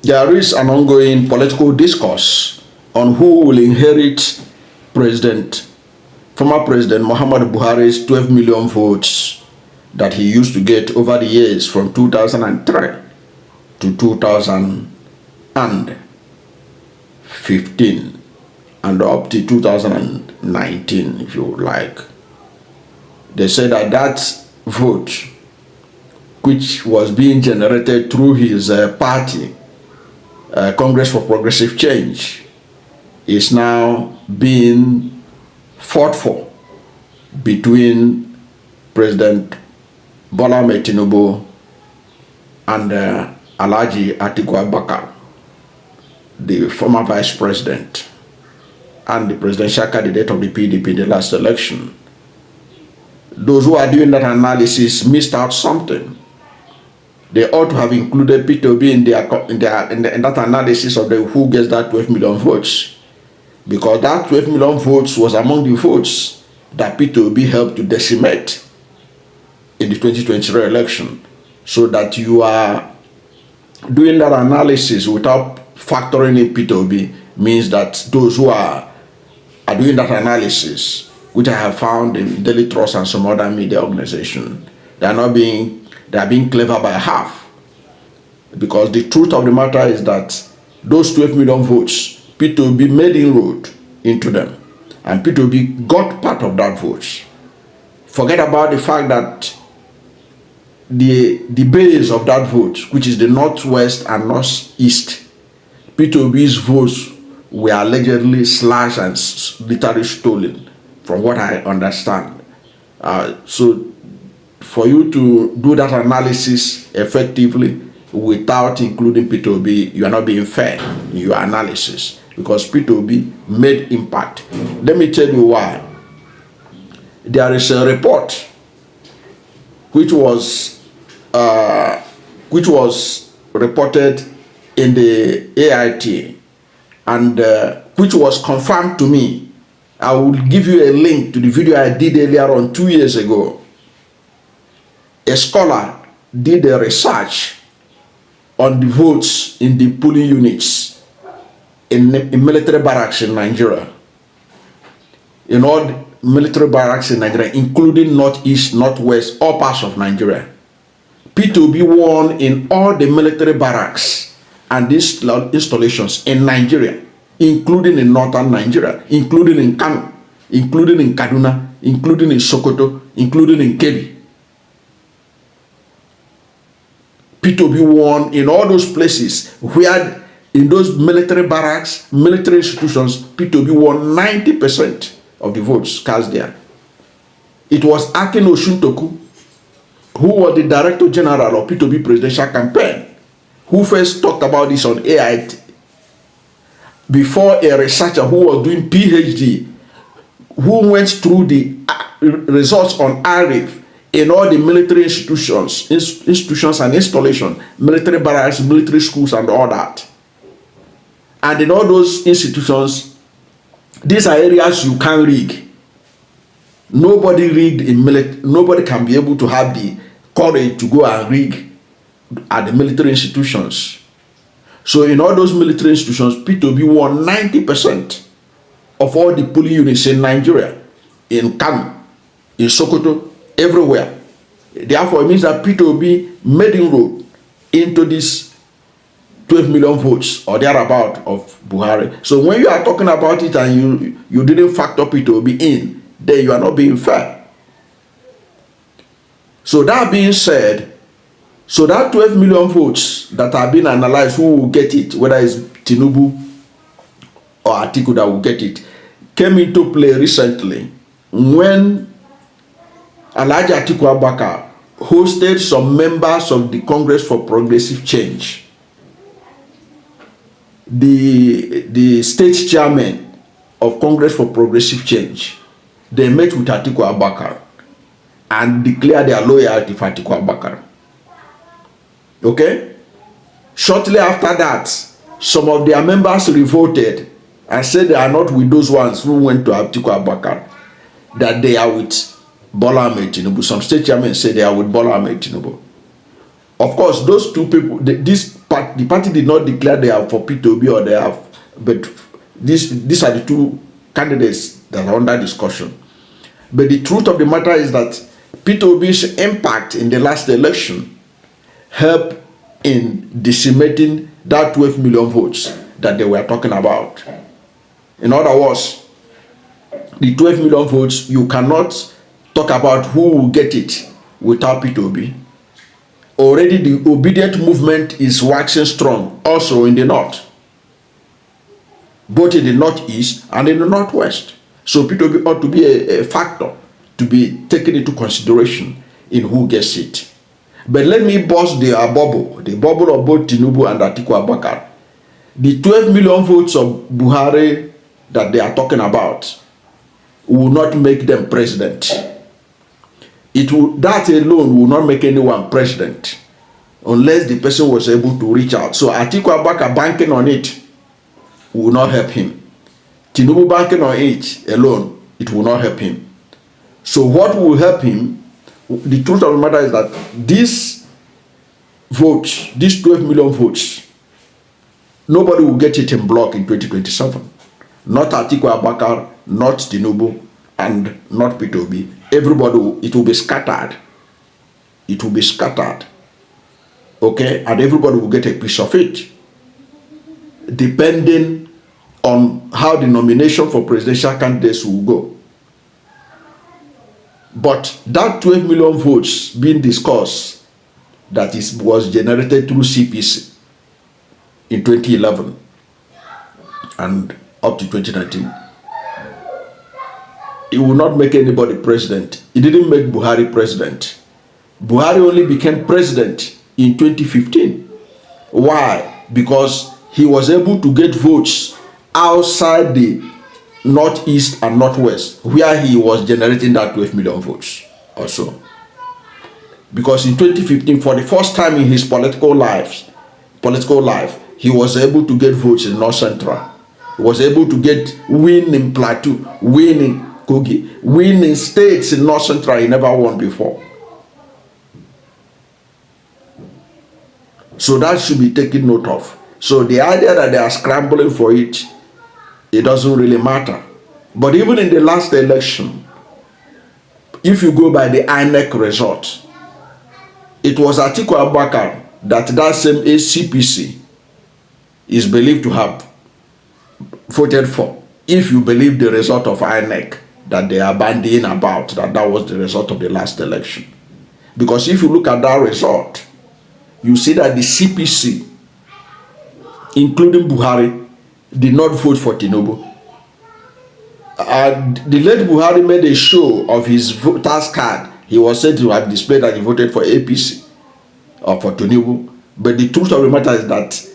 there is an ongoing political discourse on who will inherit former President Muhammadu Buhari's 12 million votes that he used to get over the years from 2003 to 2015 and up to 2019, if you would like. They said that vote, which was being generated through his party, Congress for Progressive Change, is now being fought for between President Bola Ahmed Tinubu and Alhaji Atiku Abubakar, the former vice president and the presidential candidate of the PDP in the last election. Those who are doing that analysis missed out something. They ought to have included Peter Obi in that analysis of who gets that 12 million votes. Because that 12 million votes was among the votes that Peter Obi helped to decimate in the 2023 election. So that you are doing that analysis without factoring in Peter Obi means that those who are doing that analysis, which I have found in Daily Trust and some other media organizations, they are being clever by half. Because the truth of the matter is that those 12 million votes, Peter Obi made inroad into them. And Peter Obi got part of that vote. Forget about the fact that the base of that vote, which is the Northwest and Northeast, Peter Obi's votes were allegedly slashed and literally stolen, from what I understand. So for you to do that analysis effectively without including Peter Obi, you are not being fair in your analysis, because Peter Obi made impact. Let me tell you why. There is a report which was reported in the AIT and which was confirmed to me. I will give you a link to the video I did earlier on 2 years ago. A scholar did a research on the votes in the polling units in military barracks in Nigeria. In all the military barracks in Nigeria, including Northeast, Northwest, all parts of Nigeria. Peter Obi won in all the military barracks and these installations in Nigeria, including in northern Nigeria, including in Kano, including in Kaduna, including in Sokoto, including in Kebbi. Peter Obi won in all those places where, in those military barracks, military institutions, Peter Obi won 90% of the votes cast there. It was Akin Oshuntoku, who was the Director General of Peter Obi presidential campaign, who first talked about this on AIT, before a researcher who was doing PhD, who went through the results on ARIF in all the military institutions and installations, military barracks, military schools, and all that. And in all those institutions, these are areas you can't rig. Nobody rigged in military. Nobody can be able to have the courage to go and rig at the military institutions. So in all those military institutions, Peter Obi won 90% of all the polling units in Nigeria, in Kano, in Sokoto, everywhere. Therefore, it means that Peter Obi made inroad into this 12 million votes or thereabout of Buhari. So when you are talking about it and you didn't factor Peter Obi in, then you are not being fair. So that being said, so that 12 million votes that are being analyzed, who will get it, whether it's Tinubu or Atiku that will get it, came into play recently when Alhaji Atiku Abubakar hosted some members of the Congress for Progressive Change. The state chairman of Congress for Progressive Change, they met with Atiku Abubakar and declared their loyalty for Atiku Abubakar. Okay? Shortly after that, some of their members revolted and said they are not with those ones who went to Atiku Abubakar, that they are with Bola Ahmed Tinubu. Some state chairmen say they are with Bola Ahmed Tinubu. Of course, those two people, these the party did not declare they are for Peter Obi or they have, but these are the two candidates that are under discussion. But the truth of the matter is that Peter Obi's impact in the last election helped in decimating that 12 million votes that they were talking about. In other words, the 12 million votes, you cannot talk about who will get it without Peter Obi. Already the obedient movement is waxing strong also in the north, both in the northeast and in the northwest. So Peter Obi ought to be a factor to be taken into consideration in who gets it. But let me burst the bubble of both Tinubu and Atiku Abubakar. The 12 million votes of Buhari that they are talking about will not make them president. That alone will not make anyone president unless the person was able to reach out. So Atiku Abubakar banking on it will not help him. Tinubu banking on it alone, it will not help him. So what will help him, the truth of the matter is that these votes, these 12 million votes, nobody will get it in block in 2027. Not Atiku Abubakar, not Tinubu, and not Peter Obi. Everybody, it will be scattered. It will be scattered. Okay? And everybody will get a piece of it, depending on how the nomination for presidential candidates will go. But that 12 million votes being discussed, that was generated through CPC in 2011 and up to 2019, it will not make anybody president. It didn't make Buhari president. Buhari only became president in 2015. Why? Because he was able to get votes outside the northeast and northwest, where he was generating that 12 million votes also. Because in 2015, for the first time in his political life, he was able to get votes in North Central. He was able to win in Plateau, win in Kogi, win in states in North Central he never won before. So that should be taken note of. So the idea that they are scrambling for it, it doesn't really matter. But even in the last election, if you go by the INEC result, it was Atiku Abubakar that same CPC is believed to have voted for. If you believe the result of INEC that they are bandying about, that was the result of the last election. Because if you look at that result, you see that the CPC, including Buhari, did not vote for Tinubu. The late Buhari made a show of his voter's card. He was said to have displayed that he voted for APC or for Tinubu. But the truth of the matter is that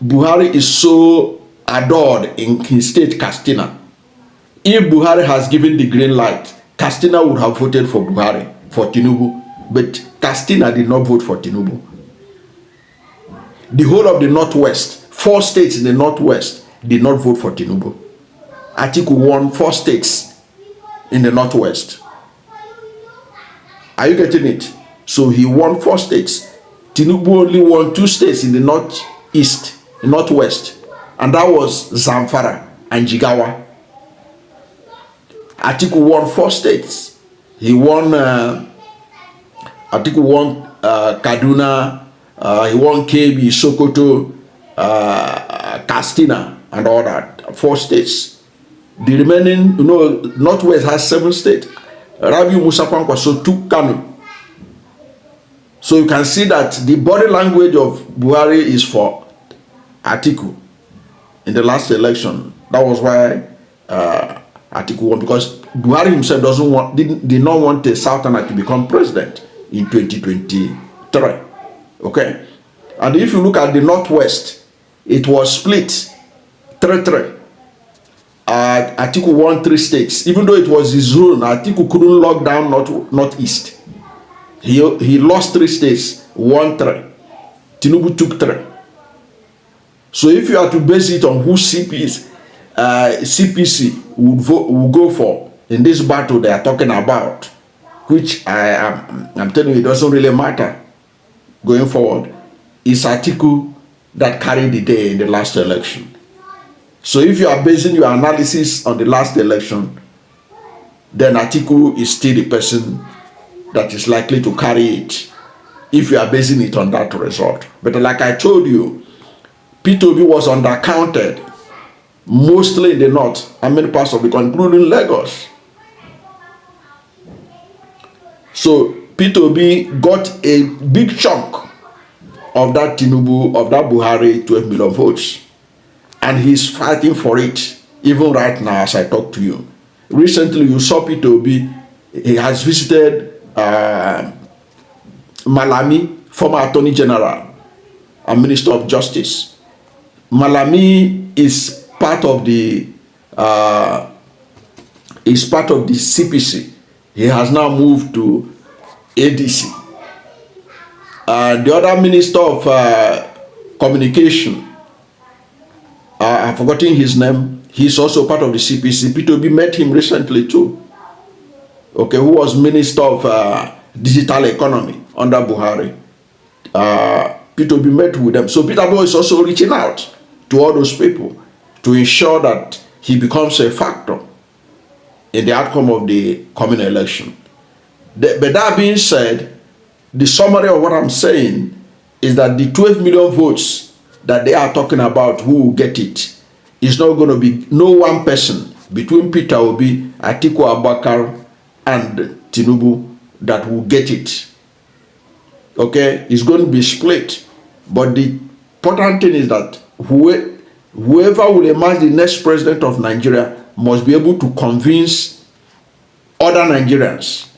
Buhari is so adored in his state, Katsina. If Buhari has given the green light, Katsina would have voted for Buhari, for Tinubu. But Katsina did not vote for Tinubu. The whole of the Northwest, 4 states in the Northwest, did not vote for Tinubu. Atiku won 4 states in the Northwest. Are you getting it? So he won 4 states. Tinubu only won 2 states in the Northwest. And that was Zamfara and Jigawa. Atiku won 4 states. He won, Atiku won Kaduna, he won KB, Sokoto, Katsina, and all that. 4 states. The remaining, Northwest has 7 states. Rabiu Musa Kwankwaso took Kano. So you can see that the body language of Buhari is for Atiku in the last election. That was why Atiku won, because Buhari himself did not want a Southerner to become president in 2023. Okay, and if you look at the Northwest, it was split 3-3. Atiku won 3 states. Even though it was his zone, Atiku couldn't lock down Northeast. He lost 3 states, won 3. Tinubu took 3. So if you are to base it on who CPC will go for in this battle they are talking about, which I'm telling you, it doesn't really matter going forward, it's Atiku that carried the day in the last election. So if you are basing your analysis on the last election, then Atiku is still the person that is likely to carry it if you are basing it on that result. But like I told you, Peter Obi was undercounted mostly in the north and many parts of the country, including Lagos. So Peter Obi got a big chunk of that Tinubu, of that Buhari 12 million votes. And he's fighting for it, even right now as I talk to you. Recently, you saw Peter Obi, he has visited Malami, former Attorney General and Minister of Justice. Malami is part of the CPC. He has now moved to ADC. The other Minister of Communication, I've forgotten his name. He's also part of the CPC. Peter Obi met him recently too. Okay, who was Minister of Digital Economy under Buhari. Peter Obi met with them. So Peter Obi is also reaching out to all those people to ensure that he becomes a factor in the outcome of the coming election. But that being said, the summary of what I'm saying is that the 12 million votes that they are talking about, who will get it, is not going to be no one person between Peter Obi, Atiku Abubakar, and Tinubu that will get it. Okay, it's going to be split. But the important thing is that whoever will emerge the next president of Nigeria must be able to convince other Nigerians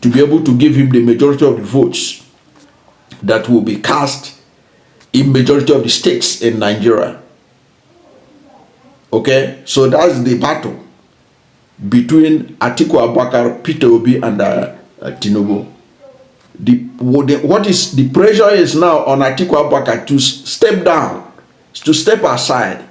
to be able to give him the majority of the votes that will be cast in majority of the states in Nigeria. Okay, so that's the battle between Atiku Abubakar, Peter Obi, and Tinubu. What is the pressure is now on Atiku Abubakar to step down, to step aside,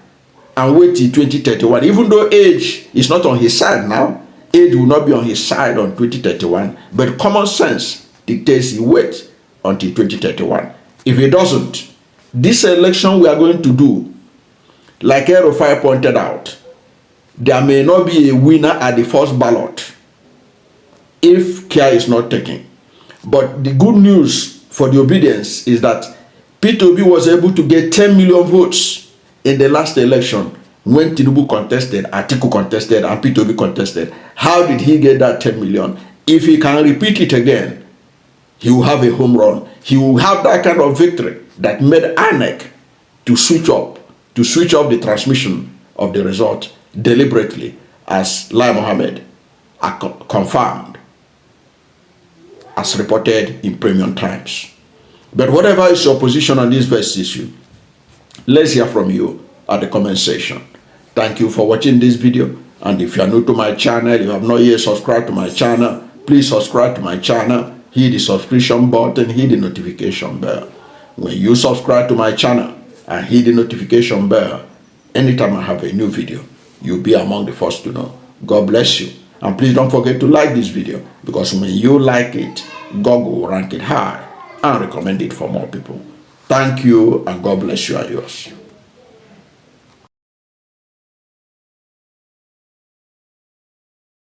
and wait till 2031. Even though age is not on his side now, age will not be on his side on 2031. But common sense dictates he wait until 2031. If he doesn't, this election we are going to do, like Erufai pointed out, there may not be a winner at the first ballot if care is not taken. But the good news for the obedience is that Peter Obi was able to get 10 million votes in the last election when Tinubu contested, Atiku contested, and Peter Obi contested. How did he get that 10 million? If he can repeat it again, he will have a home run. He will have that kind of victory that made INEC to switch off the transmission of the result deliberately, as Lai Mohammed confirmed, as reported in Premium Times. But whatever is your position on this verse issue, let's hear from you at the comment section. Thank you for watching this video. And if you are new to my channel, you have not yet subscribed to my channel, please subscribe to my channel, hit the subscription button, hit the notification bell. When you subscribe to my channel and hit the notification bell, anytime I have a new video, you'll be among the first to know. God bless you. And please don't forget to like this video, because when you like it, God will rank it high and recommend it for more people. Thank you, and God bless you and yours.